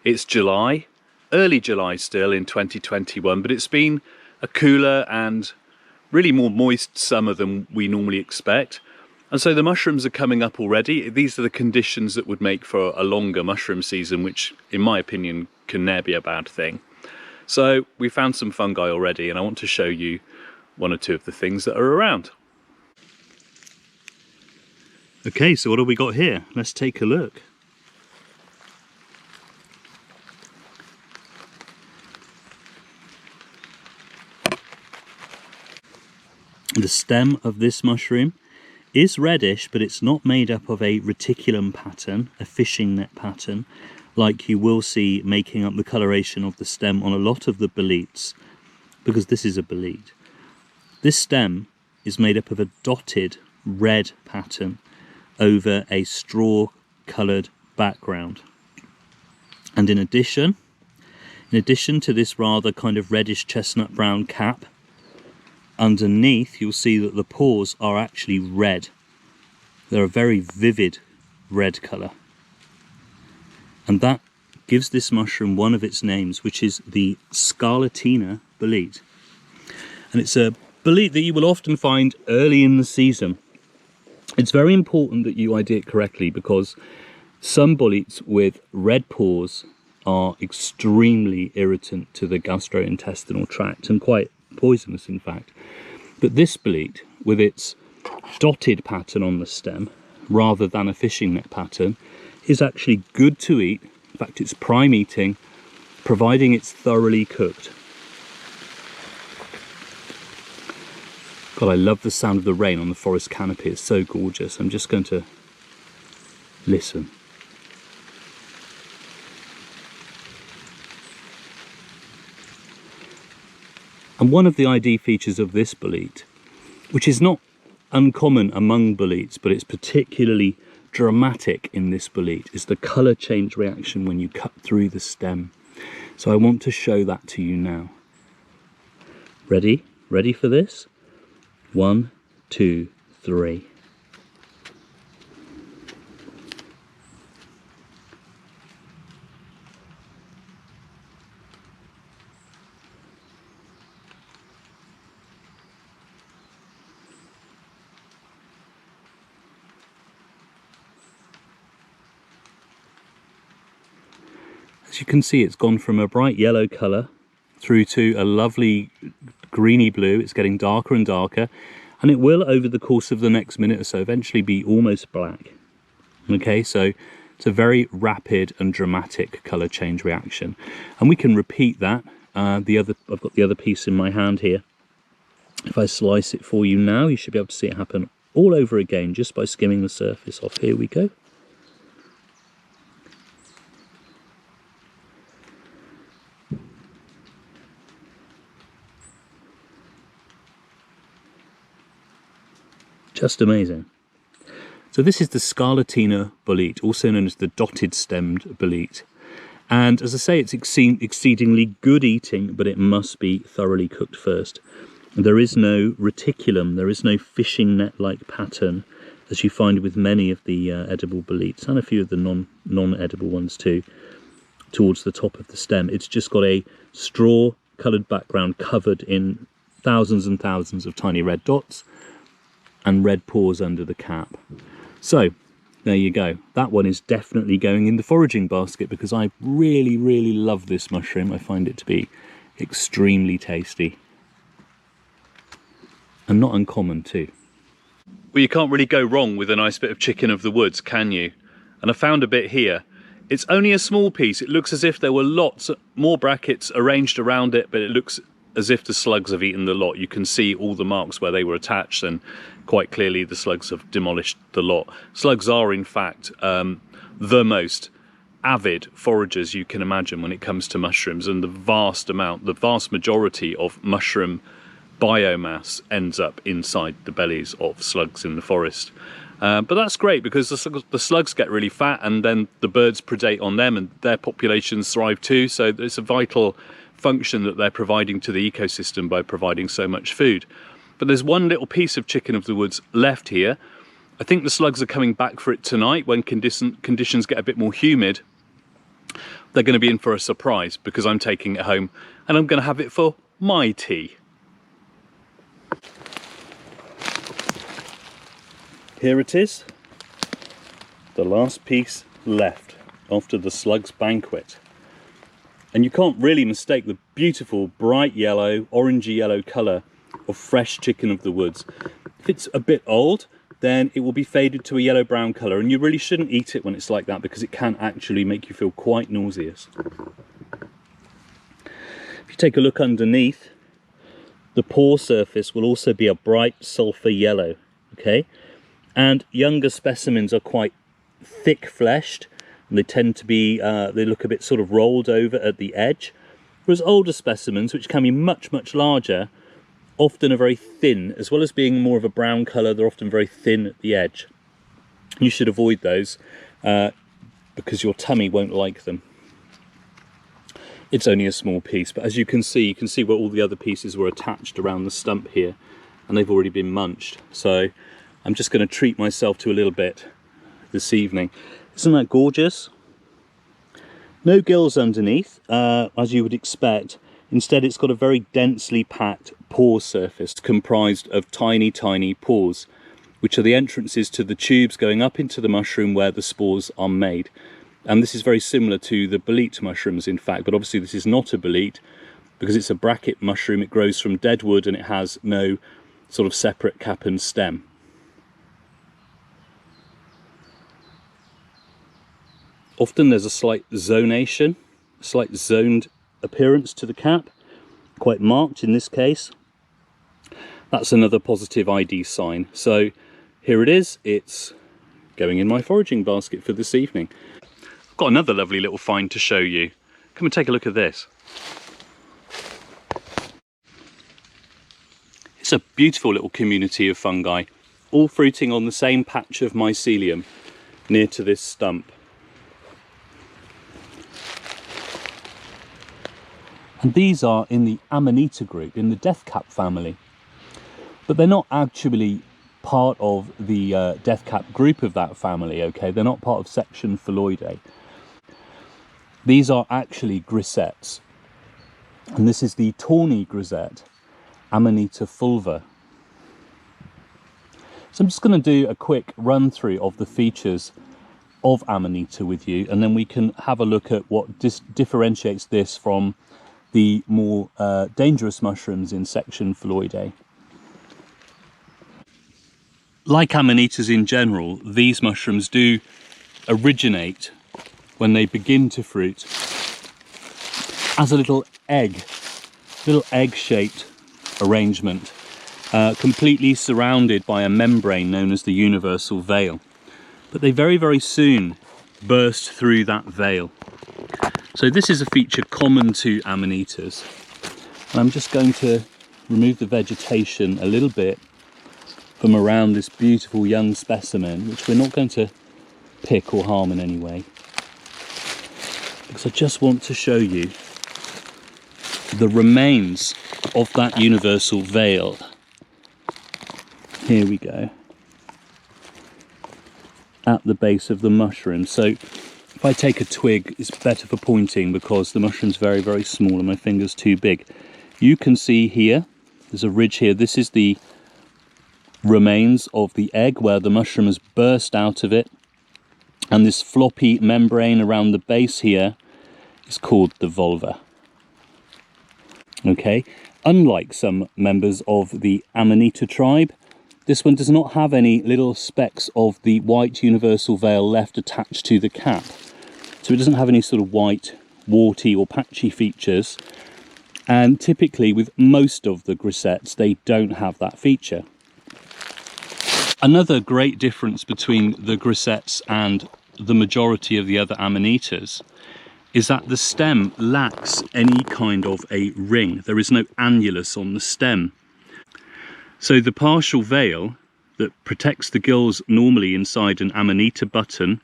It's July, early July still in 2021, but it's been a cooler and really more moist summer than we normally expect. And so the mushrooms are coming up already. These are the conditions that would make for a longer mushroom season, which in my opinion can ne'er be a bad thing. So we found some fungi already, and I want to show you one or two of the things that are around. Okay, so what have we got here? Let's take a look. The stem of this mushroom is reddish, but it's not made up of a reticulum pattern, a fishing net pattern, like you will see making up the coloration of the stem on a lot of the boletes, because this is a bolete. This stem is made up of a dotted red pattern over a straw coloured background. And in addition to this rather kind of reddish chestnut brown cap, underneath you'll see that the pores are actually red. They're a very vivid red colour. And that gives this mushroom one of its names, which is the Scarlettina Elite. And it's a bolete that you will often find early in the season. It's very important that you ID it correctly, because some boletes with red pores are extremely irritant to the gastrointestinal tract and quite poisonous in fact. But this bolete, with its dotted pattern on the stem rather than a fishing net pattern, is actually good to eat. In fact, it's prime eating, providing it's thoroughly cooked. God, I love the sound of the rain on the forest canopy. It's so gorgeous. I'm just going to listen. And one of the ID features of this bolete, which is not uncommon among boletes, but it's particularly dramatic in this bolete, is the colour change reaction when you cut through the stem. So I want to show that to you now. Ready? Ready for this? 1, 2, 3. As you can see, it's gone from a bright yellow colour through to a lovely greeny blue. It's getting darker and darker, and it will, over the course of the next minute or so, eventually be almost black. Okay, so it's a very rapid and dramatic colour change reaction, and we can repeat that. I've got the other piece in my hand here. If I slice it for you now, you should be able to see it happen all over again just by skimming the surface off. Here we go. Just amazing. So this is the Scarlettina Elite, also known as the dotted stemmed bolete. And as I say, it's exceedingly good eating, but it must be thoroughly cooked first. There is no reticulum, there is no fishing net-like pattern, as you find with many of the edible boletes, and a few of the non-edible ones too, towards the top of the stem. It's just got a straw-coloured background covered in thousands and thousands of tiny red dots, and red pores under the cap. So there you go. That one is definitely going in the foraging basket, because I really love this mushroom. I find it to be extremely tasty and not uncommon too. Well, you can't really go wrong with a nice bit of chicken of the woods, can you? And I found a bit here. It's only a small piece. It looks as if there were lots more brackets arranged around it, but it looks as if the slugs have eaten the lot. You can see all the marks where they were attached, and quite clearly the slugs have demolished the lot. Slugs are in fact the most avid foragers you can imagine when it comes to mushrooms, and the vast majority of mushroom biomass ends up inside the bellies of slugs in the forest. But that's great, because the slugs get really fat, and then the birds predate on them and their populations thrive too. So it's a vital function that they're providing to the ecosystem by providing so much food. But there's one little piece of chicken of the woods left here. I think the slugs are coming back for it tonight when conditions get a bit more humid. they're going to be in for a surprise because I'm taking it home and I'm going to have it for my tea. Here it is, the last piece left after the slug's banquet. And you can't really mistake the beautiful bright yellow, orangey yellow colour of fresh chicken of the woods. If it's a bit old, then it will be faded to a yellow-brown colour, and you really shouldn't eat it when it's like that because it can actually make you feel quite nauseous. If you take a look underneath, the pore surface will also be a bright sulphur yellow, okay? And younger specimens are quite thick-fleshed, and they tend to be, they look a bit sort of rolled over at the edge, whereas older specimens, which can be much, much larger, often are very thin. As well as being more of a brown colour, they're often very thin at the edge. You should avoid those because your tummy won't like them. It's only a small piece, but as you can see where all the other pieces were attached around the stump here, and they've already been munched. So I'm just going to treat myself to a little bit this evening. Isn't that gorgeous? No gills underneath, as you would expect. Instead, it's got a very densely packed pore surface comprised of tiny, tiny pores, which are the entrances to the tubes going up into the mushroom where the spores are made. And this is very similar to the bolete mushrooms, in fact, but obviously this is not a bolete because it's a bracket mushroom. It grows from dead wood and it has no sort of separate cap and stem. Often there's a slight zonation, a slight zoned appearance to the cap, quite marked in this case. That's another positive ID sign. So here it is, it's going in my foraging basket for this evening. I've got another lovely little find to show you. Come and take a look at this. It's a beautiful little community of fungi, all fruiting on the same patch of mycelium near to this stump. And these are in the Amanita group, in the deathcap family. But they're not actually part of the deathcap group of that family, okay? They're not part of section Phalloidae. These are actually grisettes. And this is the tawny grazette, Amanita fulva. So I'm just going to do a quick run through of the features of Amanita with you, and then we can have a look at what differentiates this from the more dangerous mushrooms in section Phalloidae. Like Amanitas in general, these mushrooms do originate when they begin to fruit as a little egg-shaped arrangement, completely surrounded by a membrane known as the universal veil. But they very, very soon burst through that veil. So this is a feature common to Amanitas, and I'm just going to remove the vegetation a little bit from around this beautiful young specimen, which we're not going to pick or harm in any way, because I just want to show you the remains of that universal veil. Here we go, at the base of the mushroom. So if I take a twig, it's better for pointing because the mushroom's very, very small and my finger's too big. You can see here, there's a ridge here. This is the remains of the egg where the mushroom has burst out of it. And this floppy membrane around the base here is called the vulva. Okay, unlike some members of the Amanita tribe, this one does not have any little specks of the white universal veil left attached to the cap. So it doesn't have any sort of white, warty or patchy features. And typically with most of the grisettes, they don't have that feature. Another great difference between the grisettes and the majority of the other Amanitas is that the stem lacks any kind of a ring. There is no annulus on the stem. So the partial veil that protects the gills normally inside an Amanita button,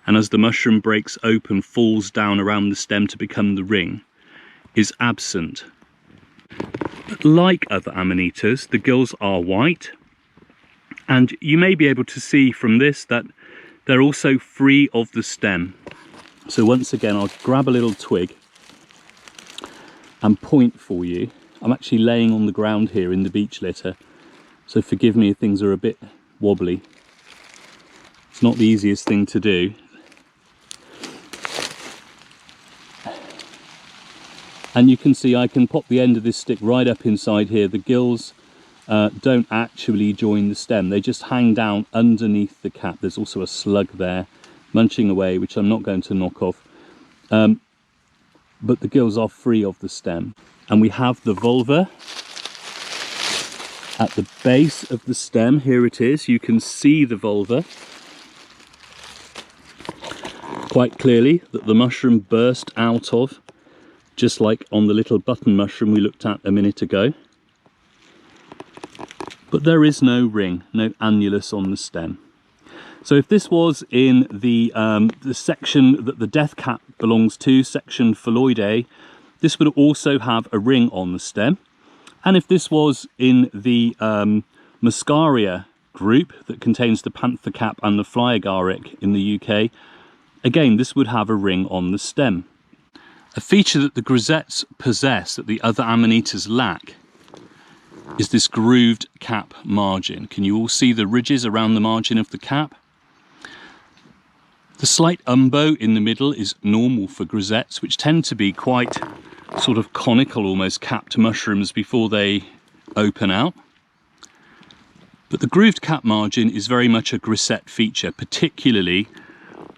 and as the mushroom breaks open falls down around the stem to become the ring, is absent. But like other Amanitas, the gills are white, and you may be able to see from this that they're also free of the stem. So once again, I'll grab a little twig and point for you. I'm actually laying on the ground here in the beech litter, so forgive me if things are a bit wobbly. It's not the easiest thing to do. And you can see I can pop the end of this stick right up inside here. The gills don't actually join the stem, they just hang down underneath the cap. There's also a slug there munching away, which I'm not going to knock off. But the gills are free of the stem. And we have the vulva at the base of the stem. Here it is. You can see the vulva quite clearly that the mushroom burst out of, just like on the little button mushroom we looked at a minute ago. But there is no ring, no annulus on the stem. So if this was in the section that the death cap belongs to, section Phalloidae, this would also have a ring on the stem. And if this was in the Muscaria group that contains the panther cap and the fly agaric in the UK, again, this would have a ring on the stem. A feature that the grisettes possess that the other amanitas lack is this grooved cap margin. Can you all see the ridges around the margin of the cap? The slight umbo in the middle is normal for grisettes, which tend to be quite sort of conical, almost capped mushrooms before they open out. But the grooved cap margin is very much a grisette feature, particularly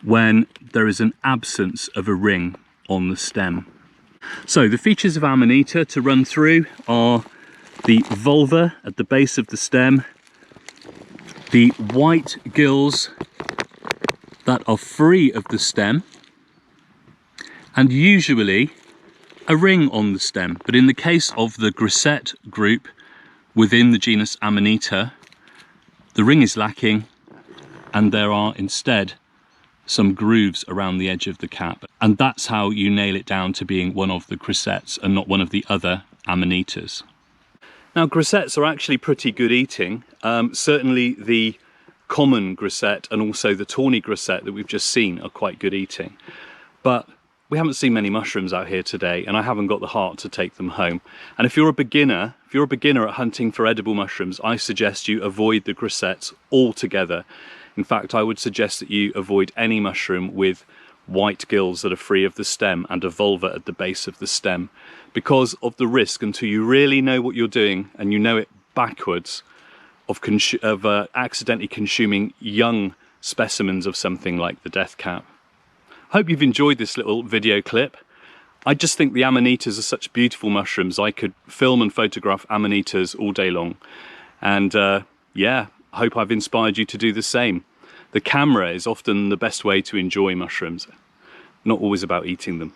when there is an absence of a ring on the stem. So the features of Amanita to run through are the vulva at the base of the stem, the white gills that are free of the stem, and usually a ring on the stem. But in the case of the grisette group within the genus Amanita, the ring is lacking and there are instead some grooves around the edge of the cap. And that's how you nail it down to being one of the grisettes and not one of the other Amanitas. Now, grisettes are actually pretty good eating. Certainly the common grisette and also the tawny grisette that we've just seen are quite good eating. But we haven't seen many mushrooms out here today, and I haven't got the heart to take them home. And if you're a beginner at hunting for edible mushrooms, I suggest you avoid the grisettes altogether. In fact, I would suggest that you avoid any mushroom with white gills that are free of the stem and a vulva at the base of the stem, because of the risk, until you really know what you're doing and you know it backwards, of accidentally consuming young specimens of something like the death cap. Hope you've enjoyed this little video clip. I just think the Amanitas are such beautiful mushrooms. I could film and photograph Amanitas all day long. And yeah, I hope I've inspired you to do the same. The camera is often the best way to enjoy mushrooms, not always about eating them.